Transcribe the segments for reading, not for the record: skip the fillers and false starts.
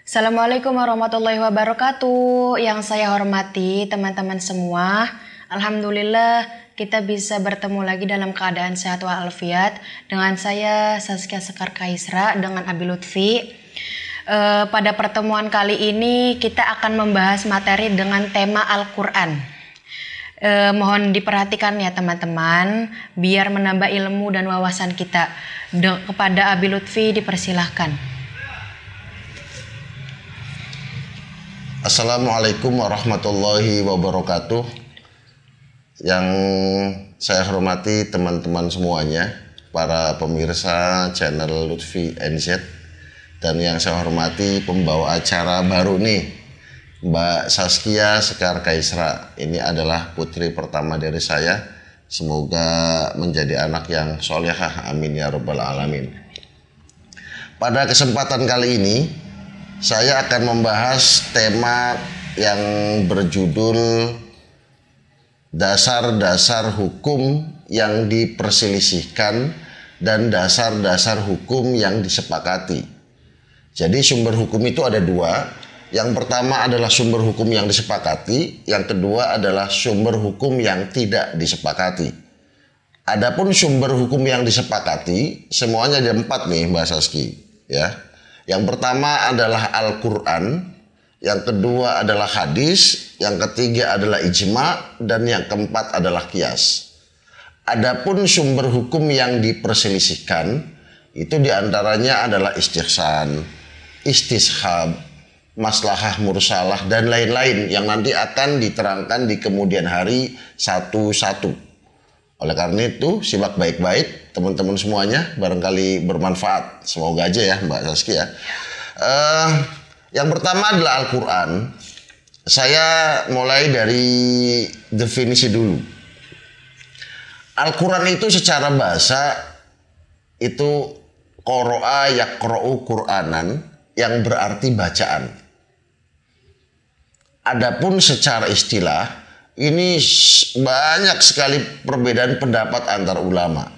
Assalamualaikum warahmatullahi wabarakatuh. Yang saya hormati teman-teman semua, alhamdulillah kita bisa bertemu lagi dalam keadaan sehat walafiat dengan saya Saskia Sekar Kaisra dengan Abi Lutfi. Pada pertemuan kali ini kita akan membahas materi dengan tema Al-Quran. Mohon diperhatikan ya teman-teman, biar menambah ilmu dan wawasan kita. Kepada Abi Lutfi dipersilahkan. Assalamualaikum warahmatullahi wabarakatuh. Yang saya hormati teman-teman semuanya, para pemirsa channel Lutfi NZ, dan yang saya hormati pembawa acara baru nih, Mbak Saskia Sekar Kaisra. Ini adalah putri pertama dari saya. Semoga menjadi anak yang solehah, amin ya rabbal alamin. Pada kesempatan kali ini saya akan membahas tema yang berjudul dasar-dasar hukum yang diperselisihkan dan dasar-dasar hukum yang disepakati. Jadi sumber hukum itu ada dua. Yang pertama adalah sumber hukum yang disepakati, yang kedua adalah sumber hukum yang tidak disepakati. Adapun sumber hukum yang disepakati semuanya ada 4 nih Mbak Saski, ya. Yang pertama adalah Al-Quran, yang kedua adalah hadis, yang ketiga adalah ijma, dan yang keempat adalah qiyas. Adapun sumber hukum yang diperselisihkan itu diantaranya adalah istihsan, istishab, maslahah mursalah, dan lain-lain yang nanti akan diterangkan di kemudian hari satu-satu. Oleh karena itu, simak baik-baik teman-teman semuanya, barangkali bermanfaat. Semoga aja ya Mbak Saskia. Yang pertama adalah Al-Quran. Saya mulai dari definisi dulu. Al-Quran itu secara bahasa itu qoro'a yaqro'u Qur'anan, yang berarti bacaan. Adapun secara istilah, ini banyak sekali perbedaan pendapat antar ulama.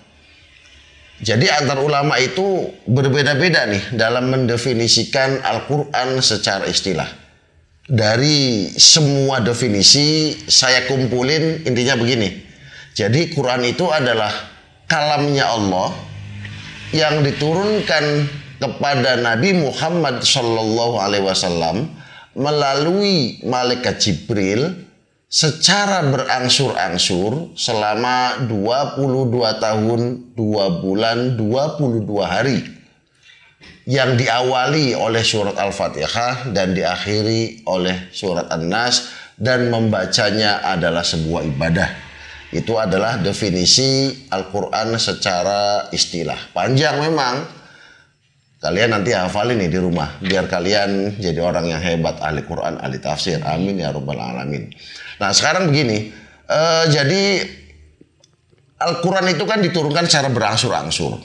Jadi antar ulama itu berbeda-beda nih dalam mendefinisikan Al-Quran secara istilah. Dari semua definisi saya kumpulin, intinya begini. Jadi Quran itu adalah kalamnya Allah yang diturunkan kepada Nabi Muhammad SAW melalui malaikat Jibril secara berangsur-angsur selama 22 tahun, 2 bulan, 22 hari. Yang diawali oleh surat Al-Fatihah dan diakhiri oleh surat An-Nas, dan membacanya adalah sebuah ibadah. Itu adalah definisi Al-Quran secara istilah. Panjang memang. Kalian nanti hafalin nih di rumah, biar kalian jadi orang yang hebat, ahli Quran, ahli tafsir. Amin ya rabbal alamin. Nah sekarang begini, jadi Al-Quran itu kan diturunkan secara berangsur-angsur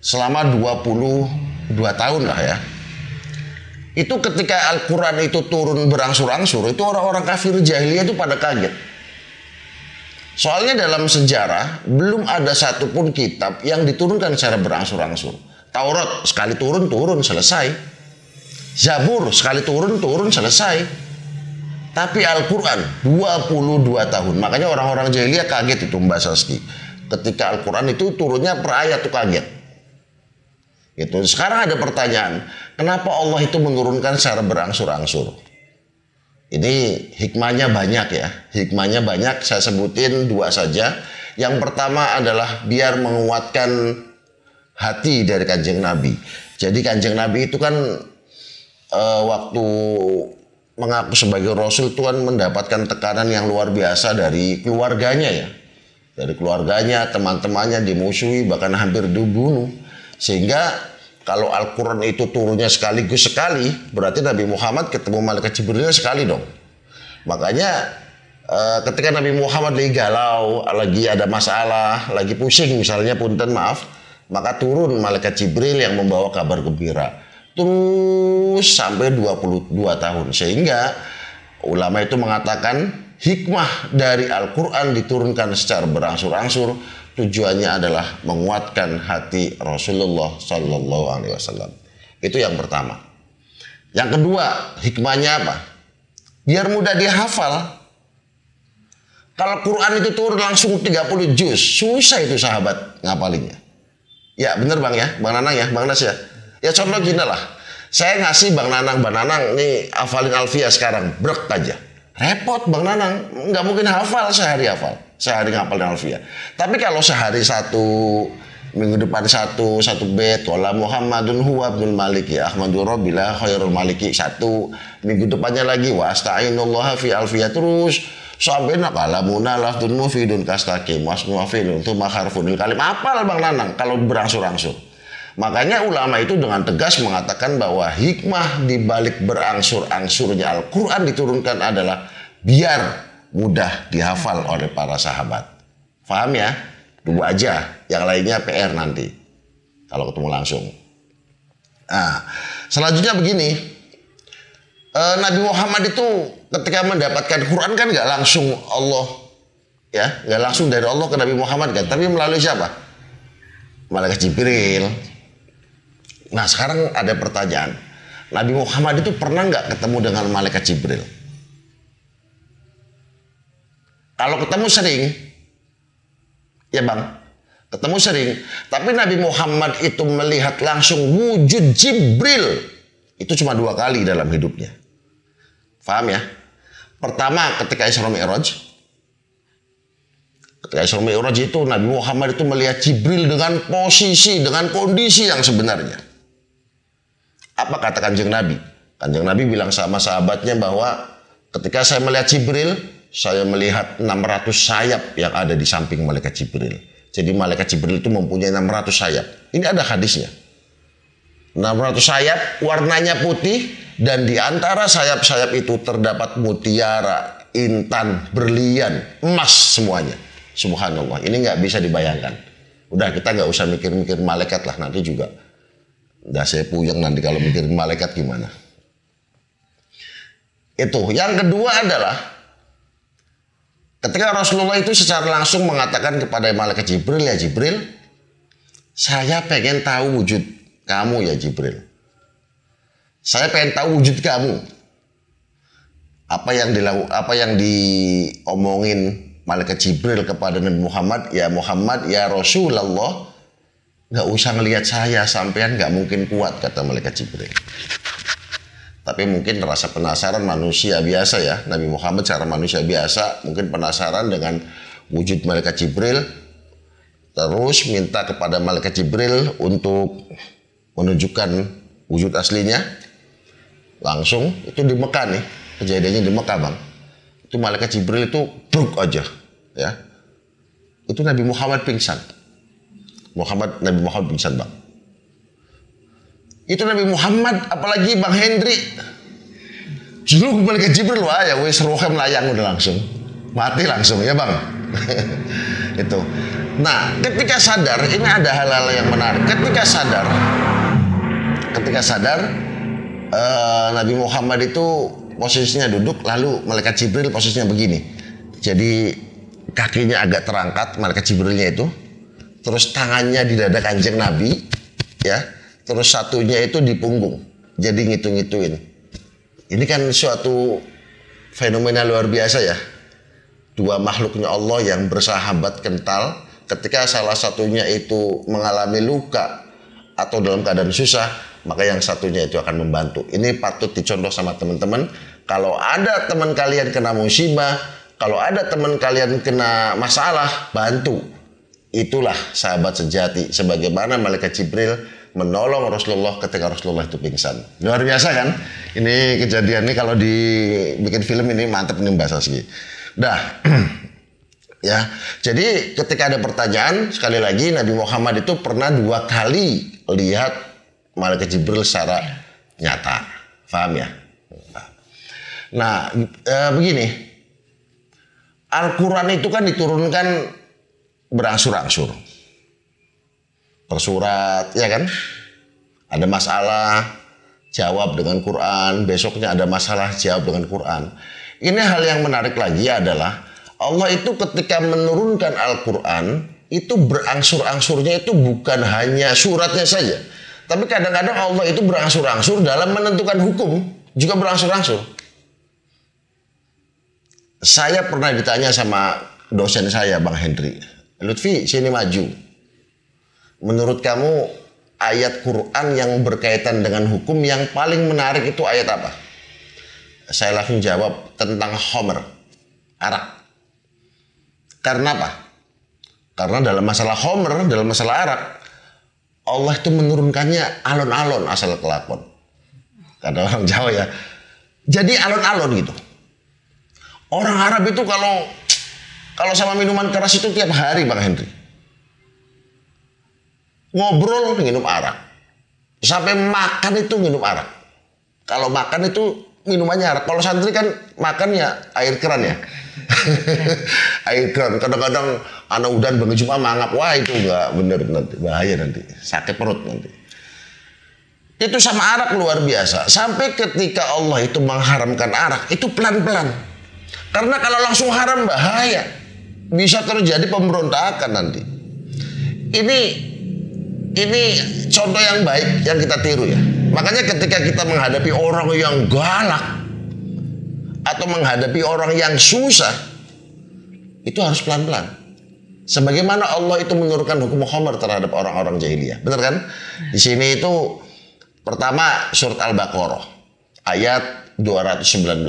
selama 22 tahun lah ya. Itu ketika Al-Quran itu turun berangsur-angsur, itu orang-orang kafir jahiliyah itu pada kaget. Soalnya dalam sejarah belum ada satupun kitab yang diturunkan secara berangsur-angsur. Taurat sekali turun selesai. Zabur sekali turun selesai. Tapi Al-Quran 22 tahun. Makanya orang-orang jahiliyah kaget itu Mbak Saski. Ketika Al-Quran itu turunnya per ayat tuh kaget. Gitu. Sekarang ada pertanyaan, kenapa Allah itu menurunkan secara berangsur-angsur? Ini hikmahnya banyak ya. Hikmahnya banyak, saya sebutin 2 saja. Yang pertama adalah biar menguatkan hati dari Kanjeng Nabi. Jadi Kanjeng Nabi itu kan waktu mengaku sebagai Rasul itu kan mendapatkan tekanan yang luar biasa dari keluarganya ya. Dari keluarganya, teman-temannya dimusuhi, bahkan hampir dibunuh. Sehingga kalau Al-Quran itu turunnya sekaligus sekali, berarti Nabi Muhammad ketemu malaikat Jibril sekali dong. Makanya ketika Nabi Muhammad lagi galau, lagi ada masalah, lagi pusing misalnya, punten maaf, maka turun malaikat Jibril yang membawa kabar gembira. Terus sampai 22 tahun. Sehingga ulama itu mengatakan hikmah dari Al-Quran diturunkan secara berangsur-angsur tujuannya adalah menguatkan hati Rasulullah Sallallahu Alaihi Wasallam. Itu yang pertama. Yang kedua, hikmahnya apa? Biar mudah dihafal. Kalau Quran itu turun langsung 30 juz, susah itu sahabat ngapalinnya. Ya bener Bang ya, Bang Nanang ya, Bang Nas ya. Ya contoh gini lah, saya ngasih Bang Nanang nih hafalin Alfiyah sekarang, brek aja. Repot Bang Nanang, nggak mungkin hafal sehari ngapalin Alfiyah. Tapi kalau sehari satu, minggu depan satu bait, wala Muhammadun huwa abdul maliki ahmadur rabbilah khairul maliki, satu, minggu depannya lagi wasta'inullah fi alfiyah, terus sampai nakalamuna lafdun mufidun kastaqim wasmu afilun tu makharfunil kalim. Apal Bang Nanang kalau berangsur-angsur. Makanya ulama itu dengan tegas mengatakan bahwa hikmah di balik berangsur-angsurnya Al-Quran diturunkan adalah biar mudah dihafal oleh para sahabat. Paham ya? Dua aja, yang lainnya PR nanti kalau ketemu langsung. Nah, selanjutnya begini, Nabi Muhammad itu ketika mendapatkan Quran kan nggak langsung Allah, ya, nggak langsung dari Allah ke Nabi Muhammad kan, tapi melalui siapa? Malaikat Jibril. Nah sekarang ada pertanyaan, Nabi Muhammad itu pernah nggak ketemu dengan Malaikat Jibril? Kalau ketemu sering, ya Bang, ketemu sering. Tapi Nabi Muhammad itu melihat langsung wujud Jibril itu cuma 2 kali dalam hidupnya. Paham ya? Pertama ketika Isra Mi'raj. Ketika Isra Mi'raj itu Nabi Muhammad itu melihat Jibril dengan posisi, dengan kondisi yang sebenarnya. Apa kata Kanjeng Nabi? Kanjeng Nabi bilang sama sahabatnya bahwa ketika saya melihat Jibril, saya melihat 600 sayap yang ada di samping Malaikat Jibril. Jadi Malaikat Jibril itu mempunyai 600 sayap. Ini ada hadisnya. 600 sayap, warnanya putih, dan di antara sayap-sayap itu terdapat mutiara, intan, berlian, emas semuanya. Subhanallah, ini nggak bisa dibayangkan. Udah kita nggak usah mikir-mikir malaikat lah, nanti juga udah saya puyeng nanti kalau mikirin malaikat gimana. Itu. Yang kedua adalah ketika Rasulullah itu secara langsung mengatakan kepada malaikat Jibril, ya Jibril, saya pengen tahu wujud kamu ya Jibril. Saya pengen tahu wujud kamu. Apa yang diomongin Malaikat Jibril kepada Nabi Muhammad, ya Muhammad, ya Rasulullah, nggak usah ngelihat saya, sampean nggak mungkin kuat, kata Malaikat Jibril. Tapi mungkin rasa penasaran manusia biasa ya, Nabi Muhammad secara manusia biasa, mungkin penasaran dengan wujud Malaikat Jibril, terus minta kepada Malaikat Jibril untuk menunjukkan wujud aslinya. Langsung, itu di Mekah nih, kejadiannya di Mekah Bang. Itu Malaikat Jibril itu bruk aja, ya. Itu Nabi Muhammad pingsan. Nabi Muhammad pingsan Bang. Itu Nabi Muhammad, apalagi Bang Hendri, jeluk Malaikat Jibril, wah ya wis rohem layang udah langsung. Mati langsung ya Bang. Itu. Nah, ketika sadar, ini ada hal-hal yang menarik. Ketika sadar, Nabi Muhammad itu posisinya duduk, lalu Malaikat Jibril posisinya begini. Jadi kakinya agak terangkat, Malaikat Jibrilnya itu. Terus tangannya di dada Kanjeng Nabi, ya. Terus satunya itu di punggung. Jadi ngitung-ngituin. Ini kan suatu fenomena luar biasa ya. Dua makhluknya Allah yang bersahabat kental, ketika salah satunya itu mengalami luka atau dalam keadaan susah, maka yang satunya itu akan membantu. Ini patut dicontoh sama teman-teman. Kalau ada teman kalian kena musibah, kalau ada teman kalian kena masalah, bantu. Itulah sahabat sejati. Sebagaimana Malaikat Jibril menolong Rasulullah ketika Rasulullah itu pingsan. Luar biasa kan? Ini kejadian ini kalau dibikin film ini mantep nih Mbak Saski. Dah. Ya, jadi ketika ada pertanyaan, sekali lagi Nabi Muhammad itu pernah 2 kali lihat Malaikat Jibril secara nyata. Paham ya? Nah, begini. Al-Quran itu kan diturunkan berangsur-angsur. Per surat, ya kan? Ada masalah, jawab dengan Quran. Besoknya ada masalah, jawab dengan Quran. Ini hal yang menarik lagi adalah Allah itu ketika menurunkan Al-Quran itu berangsur-angsurnya itu bukan hanya suratnya saja, Tapi kadang-kadang Allah itu berangsur-angsur dalam menentukan hukum, juga berangsur-angsur. Saya pernah ditanya sama dosen saya, Bang Hendri, Lutfi, sini maju. Menurut kamu ayat Quran yang berkaitan dengan hukum yang paling menarik itu ayat apa? Saya langsung jawab tentang Homer, arak. Karena apa? Karena dalam masalah Homer, dalam masalah arak, Allah itu menurunkannya alon-alon asal kelakon. Kata orang Jawa ya. Jadi alon-alon gitu. Orang Arab itu kalau sama minuman keras itu tiap hari, Bang Hendri. Ngobrol minum arak. Sampai makan itu minum arak. Kalau makan itu minumannya arak. Kalau santri kan makannya air keran ya. Air keran. Kadang-kadang anak udan bangun Jumat mangap. Wah itu nggak bener nanti. Bahaya nanti. Sakit perut nanti. Itu sama arak luar biasa. Sampai ketika Allah itu mengharamkan arak. Itu pelan-pelan. Karena kalau langsung haram bahaya. Bisa terjadi pemberontakan nanti. Ini contoh yang baik yang kita tiru ya. Makanya ketika kita menghadapi orang yang galak atau menghadapi orang yang susah, itu harus pelan-pelan. Sebagaimana Allah itu menurunkan hukum Homer terhadap orang-orang jahiliyah. Benar kan? Di sini itu pertama surat Al-Baqarah ayat 219.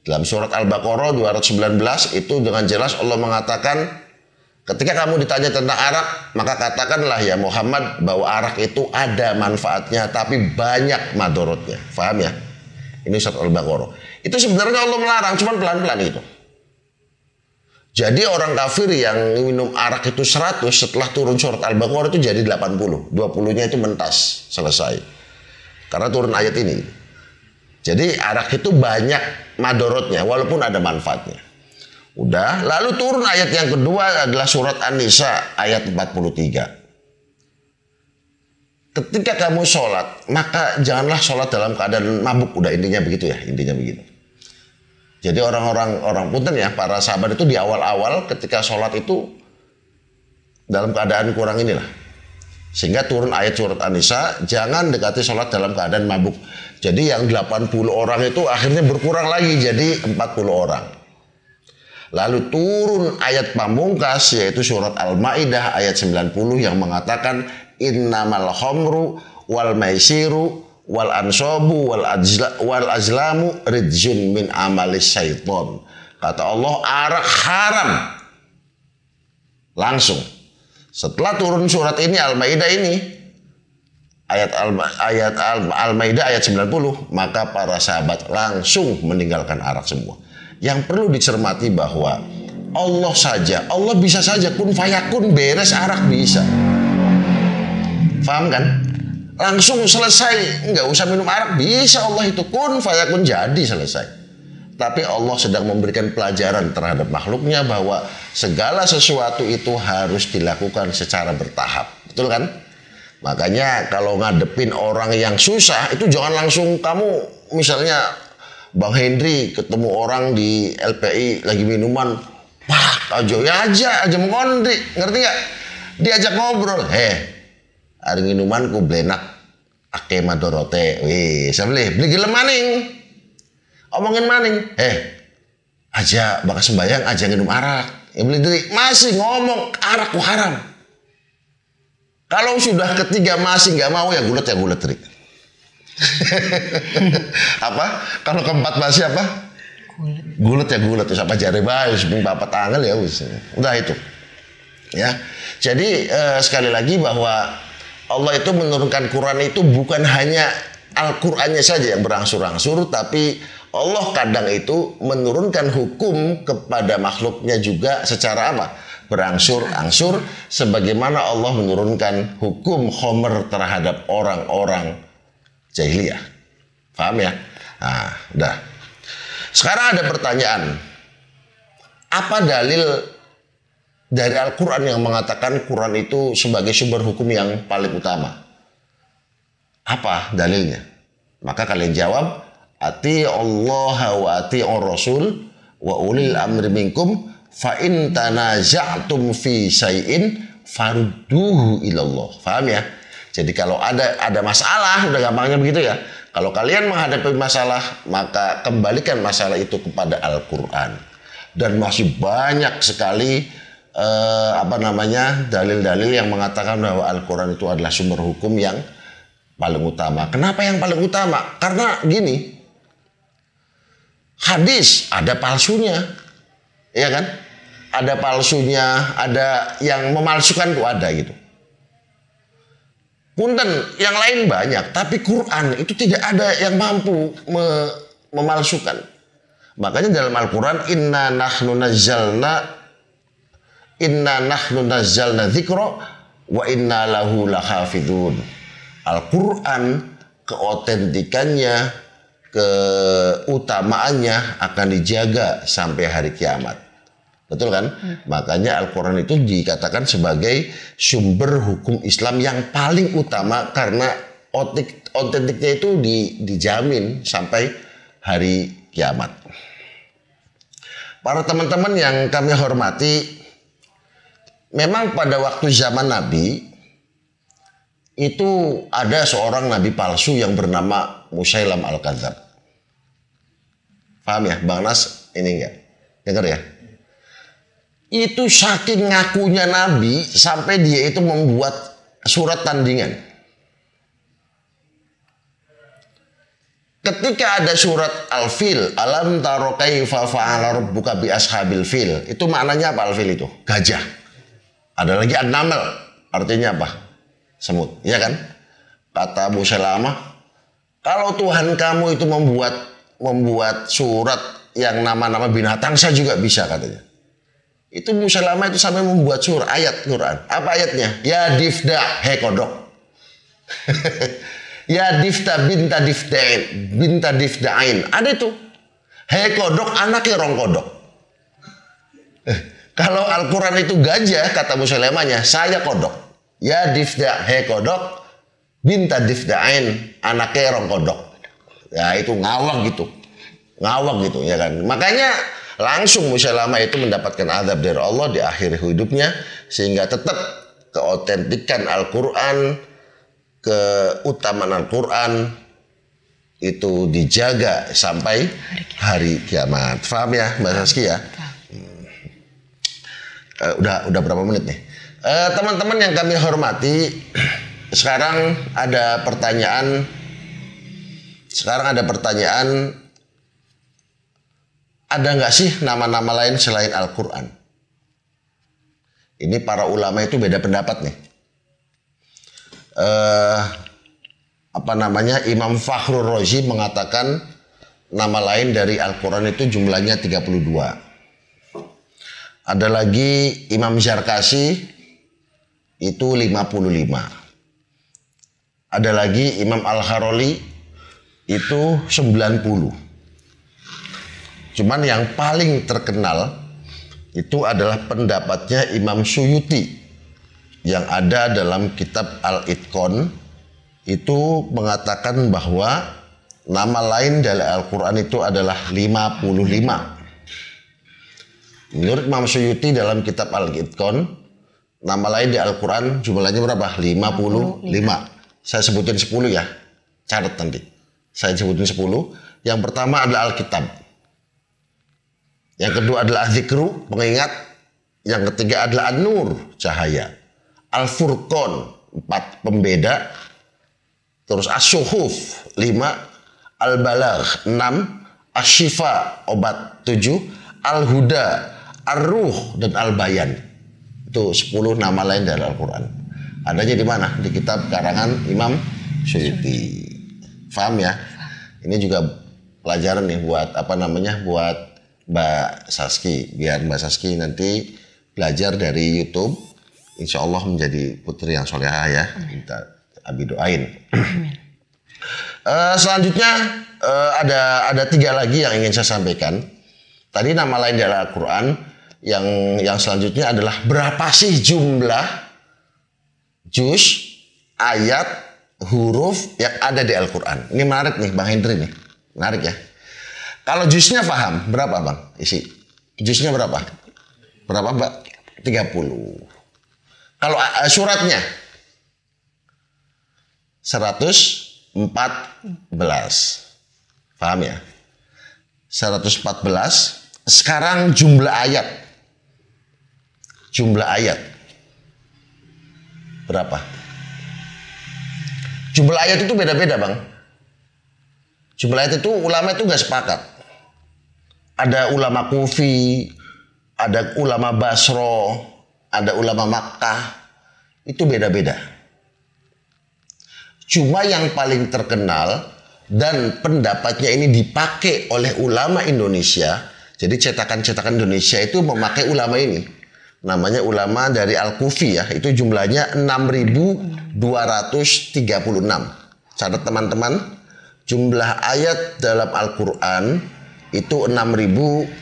Dalam surat Al-Baqarah 219 itu dengan jelas Allah mengatakan, ketika kamu ditanya tentang arak, maka katakanlah ya Muhammad bahwa arak itu ada manfaatnya tapi banyak madorotnya. Faham ya? Ini surat Al-Baqarah. Itu sebenarnya Allah melarang, cuman pelan-pelan itu. Jadi orang kafir yang minum arak itu 100, setelah turun surat Al-Baqarah itu jadi 80. 20-nya itu mentas, selesai. Karena turun ayat ini. Jadi arak itu banyak madorotnya walaupun ada manfaatnya. Udah, lalu turun ayat yang kedua adalah surat An-Nisa ayat 43. Ketika kamu sholat, maka janganlah sholat dalam keadaan mabuk. Udah, intinya begitu ya, intinya begitu. Jadi orang punten ya, para sahabat itu di awal-awal ketika sholat itu dalam keadaan kurang inilah. Sehingga turun ayat surat An-Nisa, jangan dekati sholat dalam keadaan mabuk. Jadi yang 80 orang itu akhirnya berkurang lagi jadi 40 orang. Lalu turun ayat pamungkas yaitu surat Al-Maidah ayat 90 yang mengatakan innamal khamru wal maisiru wal ansabu wal azlamu rijzun min amalis syaiton. Kata Allah, arak haram. Langsung setelah turun surat ini Al-Maidah ini ayat Al-Maidah ayat 90, maka para sahabat langsung meninggalkan arak semua. Yang perlu dicermati bahwa Allah bisa saja kun fayakun, beres arak bisa. Paham kan? Langsung selesai, nggak usah minum arak, bisa Allah itu kun fayakun jadi selesai. Tapi Allah sedang memberikan pelajaran terhadap makhluknya bahwa segala sesuatu itu harus dilakukan secara bertahap. Betul kan? Makanya kalau ngadepin orang yang susah itu jangan langsung kamu misalnya Bang Hendri ketemu orang di LPI lagi minuman, wah aja mengondi, ngerti nggak? Diajak ngobrol, hari minuman ku blenak, ake madorote, saya beli gila maning, omongin maning, aja bakal sembayang aja minum arak, ya beli diri masih ngomong arak ku haram. Kalau sudah ketiga masih nggak mau ya gulet Rik. Apa? Kalau keempat masih apa? Gulet terus apa jari bayi sebelum bapak tanggal ya udah itu. Ya. Jadi sekali lagi bahwa Allah itu menurunkan Quran itu bukan hanya Al-Qur'annya saja yang berangsur-angsur, tapi Allah kadang itu menurunkan hukum kepada makhluknya juga secara apa? Berangsur-angsur, sebagaimana Allah menurunkan hukum Homer terhadap orang-orang jahiliyah. Paham ya? Nah, udah. Sekarang ada pertanyaan. Apa dalil dari Al-Quran yang mengatakan Quran itu sebagai sumber hukum yang paling utama? Apa dalilnya? Maka kalian jawab, ati Allah wa ati Rasul wa ulil amri minkum fa in tanaza'tum fi syai'in farudduhu ilallah. Paham ya? Jadi kalau ada masalah, udah gampangnya begitu ya. Kalau kalian menghadapi masalah, maka kembalikan masalah itu kepada Al-Quran. Dan masih banyak sekali dalil-dalil yang mengatakan bahwa Al-Quran itu adalah sumber hukum yang paling utama. Kenapa yang paling utama? Karena gini, hadis ada palsunya, ya kan? Ada palsunya, ada yang memalsukan tuh ada gitu. Punten, yang lain banyak, tapi Quran itu tidak ada yang mampu memalsukan. Makanya dalam Al-Quran, inna nahnu nazzalna dzikra wa inna lahu lahafidun. Al-Quran, keotentikannya, keutamaannya akan dijaga sampai hari kiamat. Betul kan? Makanya Al-Quran itu dikatakan sebagai sumber hukum Islam yang paling utama karena otentiknya itu dijamin sampai hari kiamat. Para teman-teman yang kami hormati, memang pada waktu zaman Nabi itu ada seorang nabi palsu yang bernama Musailam Al-Kadzab. Paham ya, Bang Nas? Ini enggak? Dengar ya? Itu saking ngakunya nabi sampai dia itu membuat surat tandingan. Ketika ada surat Al-Fil, alam taro kaifa fa'ala rabbuka bi ashabil fil. Itu maknanya apa Al-Fil itu? Gajah. Ada lagi an-naml, artinya apa? Semut, ya kan? Kata Musailamah, kalau Tuhan kamu itu membuat surat yang nama-nama binatang, saya juga bisa katanya. Itu Musailamah itu sampai membuat surat ayat Quran. Apa ayatnya? Ya difda, he kodok. Ya difta binta difdain. Ada itu. He kodok anaknya rong kodok. Kalau Al-Quran itu gajah, kata Musailamahnya, saya kodok. Ya difda he kodok binta difdain anaknya rong kodok. Ya itu ngawang gitu ya kan. Makanya langsung Musailamah itu mendapatkan azab dari Allah di akhir hidupnya, sehingga tetap keotentikan Al-Quran, keutamaan Al-Quran itu dijaga sampai hari kiamat. Faham ya Mbak Saski ya? Udah berapa menit nih? Teman-teman yang kami hormati, sekarang ada pertanyaan. Ada nggak sih nama-nama lain selain Al-Quran? Ini para ulama itu beda pendapat nih. Imam Fakhrur Razi mengatakan nama lain dari Al-Quran itu jumlahnya 32. Ada lagi Imam Zarkasi itu 55. Ada lagi Imam Al-Haroli itu 90. Cuman yang paling terkenal itu adalah pendapatnya Imam Suyuti yang ada dalam kitab Al-Itqan, itu mengatakan bahwa nama lain dari Al-Quran itu adalah 55. Menurut Imam Suyuti dalam kitab Al-Itqan, nama lain di Al-Quran jumlahnya berapa? 55. Saya sebutin 10 ya. Catat nanti. Saya sebutin 10. Yang pertama adalah Alkitab. Yang kedua adalah Az-Zikru, pengingat. Yang ketiga adalah An-Nur, cahaya. Al-Furqan, 4, pembeda. Terus As-Suhuf, 5. Al-Balagh, 6. Asy-Syifa, obat, 7. Al-Huda, Ar-Ruh, dan Al-Bayan. Itu 10 nama lain dari Al-Quran. Adanya di mana? Di kitab karangan Imam Suyuti. Paham ya? Ini juga pelajaran nih buat buat Mbak Saski. Biar Mbak Saski nanti belajar dari YouTube. Insya Allah menjadi putri yang solehah ya. Kita Abi doain. Selanjutnya ada 3 lagi yang ingin saya sampaikan. Tadi nama lain dari Al-Quran. Yang selanjutnya adalah berapa sih jumlah juz, ayat, huruf yang ada di Al-Quran. Ini menarik nih Bang Hendri nih. Menarik ya. Kalau juznya paham, berapa Bang? Isi. Juznya berapa? Berapa Mbak? 30. Kalau suratnya? 114. Paham ya? 114. Sekarang jumlah ayat. Jumlah ayat. Berapa? Jumlah ayat itu beda-beda, Bang. Jumlah ayat itu ulama itu nggak sepakat. Ada ulama Kufi, ada ulama Basro, ada ulama Makkah. Itu beda-beda. Cuma yang paling terkenal dan pendapatnya ini dipakai oleh ulama Indonesia. Jadi cetakan-cetakan Indonesia itu memakai ulama ini. Namanya ulama dari Al-Kufi ya. Itu jumlahnya 6.236. Catat teman-teman. Jumlah ayat dalam Al-Quran itu 6.236.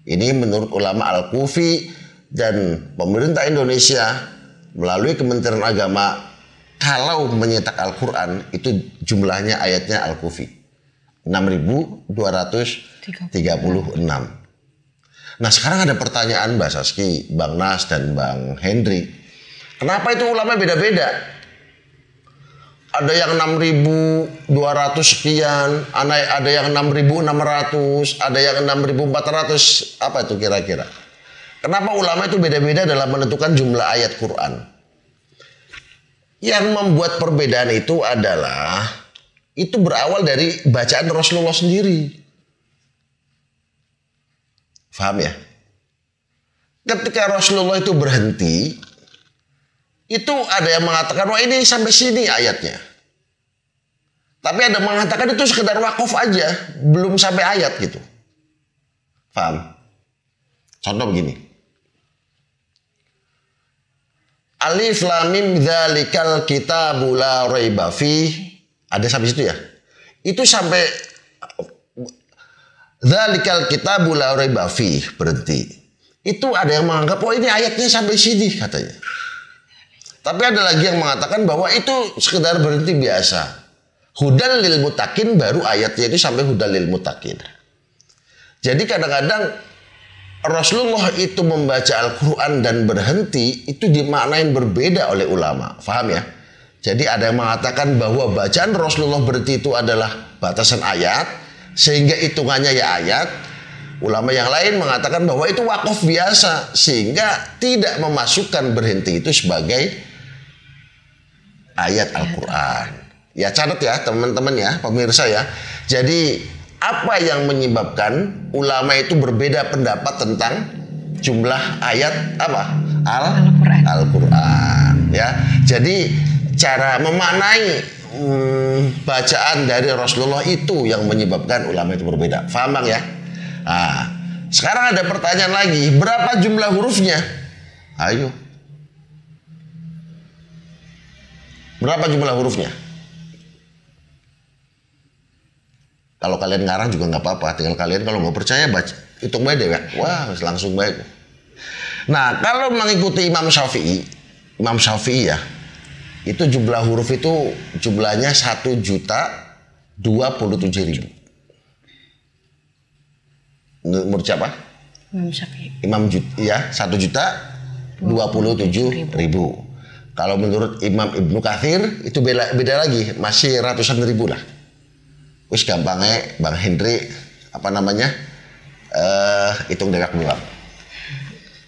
Ini menurut ulama Al-Kufi dan pemerintah Indonesia melalui Kementerian Agama kalau menyetak Al-Quran itu jumlahnya ayatnya Al-Kufi 6.236. Nah sekarang ada pertanyaan Mbak Saski, Bang Nas dan Bang Hendri. Kenapa itu ulama beda-beda? Ada yang 6.200 sekian, ada yang 6.600, ada yang 6.400. Apa itu kira-kira? Kenapa ulama itu beda-beda dalam menentukan jumlah ayat Quran? Yang membuat perbedaan itu adalah itu berawal dari bacaan Rasulullah sendiri. Paham ya? Ketika Rasulullah itu berhenti, itu ada yang mengatakan, wah ini sampai sini ayatnya. Tapi ada yang mengatakan itu sekedar wakaf aja, belum sampai ayat gitu. Paham? Contoh begini. Alif lam mim dzalikal kitabu la raiba fih. Ada sampai situ ya? Itu sampai dzalikal kitabu la raiba fih, berhenti. Itu ada yang menganggap, oh ini ayatnya sampai sini katanya. Tapi ada lagi yang mengatakan bahwa itu sekedar berhenti biasa. Hudal lil mutakin baru ayatnya itu sampai hudal lil mutakin. Jadi kadang-kadang Rasulullah itu membaca Al-Quran dan berhenti itu dimaknain berbeda oleh ulama. Faham ya? Jadi ada yang mengatakan bahwa bacaan Rasulullah berhenti itu adalah batasan ayat. Sehingga hitungannya ya ayat. Ulama yang lain mengatakan bahwa itu wakaf biasa. Sehingga tidak memasukkan berhenti itu sebagai ayat Al-Quran. Ya catat ya teman-teman ya, pemirsa ya. Jadi apa yang menyebabkan ulama itu berbeda pendapat tentang jumlah ayat apa? Al-Quran. Ya. Jadi cara memaknai bacaan dari Rasulullah itu yang menyebabkan ulama itu berbeda. Faham Bang ya? Nah, sekarang ada pertanyaan lagi, berapa jumlah hurufnya? Ayo. Berapa jumlah hurufnya? Kalau kalian ngarang juga nggak apa-apa. Tinggal kalian kalau nggak percaya baca, hitung baik deh ya. Wah, langsung baik. Nah, kalau mengikuti Imam Syafi'i ya, itu jumlah huruf itu jumlahnya 1.027.000. Menurut siapa? Imam Syafi'i. Ya, 1.027.000. Kalau menurut Imam Ibnu Katsir itu beda lagi, masih ratusan ribu lah. Wis gampangnya Bang Hendri apa namanya? Hitung dewek dulu.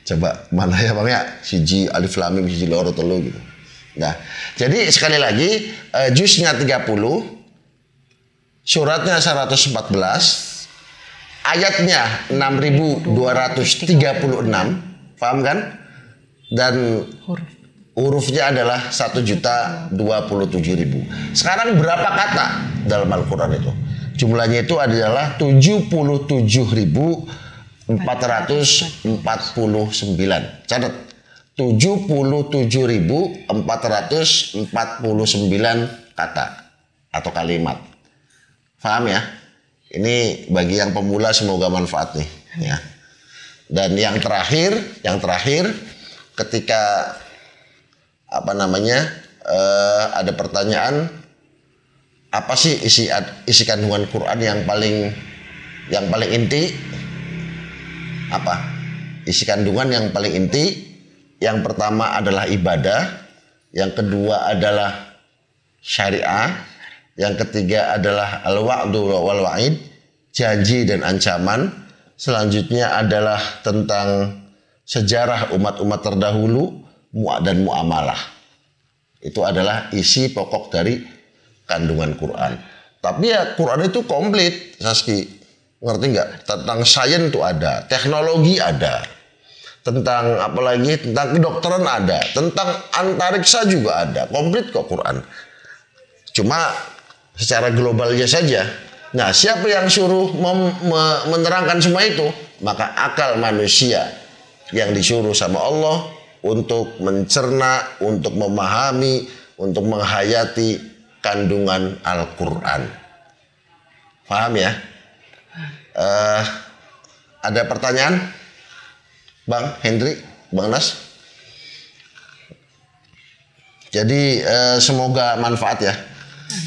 Coba mana ya Bang ya? Siji alif lam mim siji loro telu gitu. Nah, jadi sekali lagi juznya 30, suratnya 114, ayatnya 6.236, paham kan? Dan hurufnya adalah 1.027.000. Sekarang berapa kata dalam Al-Quran itu? Jumlahnya itu adalah 77.449. Catat. 77.449 kata atau kalimat. Paham ya? Ini bagi yang pemula semoga manfaat nih ya. Dan yang terakhir ketika ada pertanyaan, apa sih isi kandungan Quran yang paling inti? Apa? Isi kandungan yang paling inti yang pertama adalah ibadah, yang kedua adalah syariah, yang ketiga adalah al-wa'du wal wa'id, janji dan ancaman. Selanjutnya adalah tentang sejarah umat-umat terdahulu dan muamalah. Itu adalah isi pokok dari kandungan Quran. Tapi ya Quran itu komplit, Saski. Ngerti nggak? Tentang sains itu ada, teknologi ada, tentang apalagi tentang kedokteran ada, tentang antariksa juga ada, komplit kok Quran. Cuma secara globalnya saja. Nah, siapa yang suruh menerangkan semua itu? Maka akal manusia yang disuruh sama Allah untuk mencerna, untuk memahami, untuk menghayati kandungan Al-Quran. Paham ya? Ada pertanyaan? Bang Hendri, Bang Nas? Jadi semoga manfaat ya.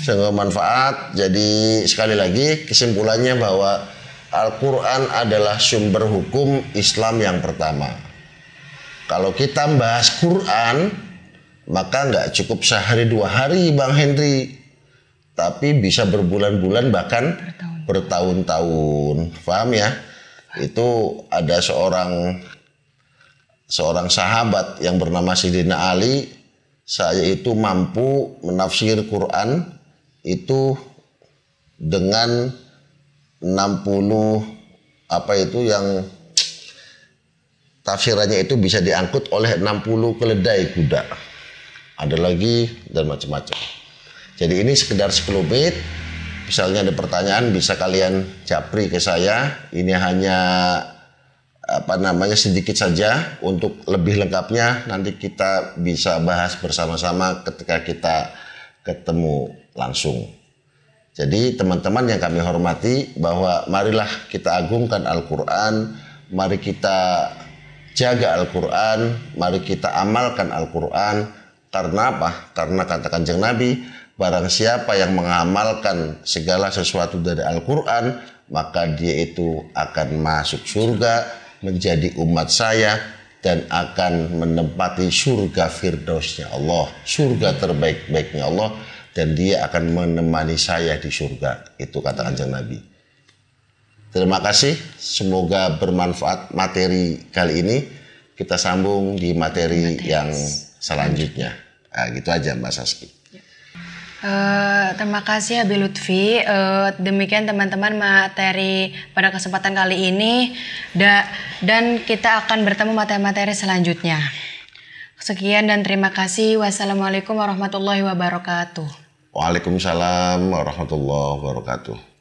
Semoga manfaat. Jadi sekali lagi kesimpulannya bahwa Al-Quran adalah sumber hukum Islam yang pertama. Kalau kita bahas Quran, maka nggak cukup sehari dua hari Bang Hendri, tapi bisa berbulan-bulan bahkan bertahun-tahun. Paham ya? Itu ada seorang sahabat yang bernama Sayyidina Ali. Saya itu mampu menafsir Quran itu dengan 60 yang tafsirannya itu bisa diangkut oleh 60 keledai kuda. Ada lagi dan macam-macam. Jadi ini sekedar 10 bait. Misalnya ada pertanyaan bisa kalian japri ke saya. Ini hanya sedikit saja. Untuk lebih lengkapnya nanti kita bisa bahas bersama-sama ketika kita ketemu langsung. Jadi teman-teman yang kami hormati, bahwa marilah kita agungkan Al-Quran, mari kita jaga Al-Quran, mari kita amalkan Al-Quran. Karena apa? Karena kata Kanjeng Nabi, barang siapa yang mengamalkan segala sesuatu dari Al-Quran, maka dia itu akan masuk surga, menjadi umat saya, dan akan menempati surga firdausnya Allah, surga terbaik-baiknya Allah, dan dia akan menemani saya di surga. Itu kata Kanjeng Nabi. Terima kasih, semoga bermanfaat materi kali ini. Kita sambung di materi yang selanjutnya. Nah, gitu aja Mbak Saski. Terima kasih Habib Lutfi. Demikian teman-teman materi pada kesempatan kali ini, dan kita akan bertemu materi-materi selanjutnya. Sekian dan terima kasih. Wassalamualaikum warahmatullahi wabarakatuh. Waalaikumsalam warahmatullahi wabarakatuh.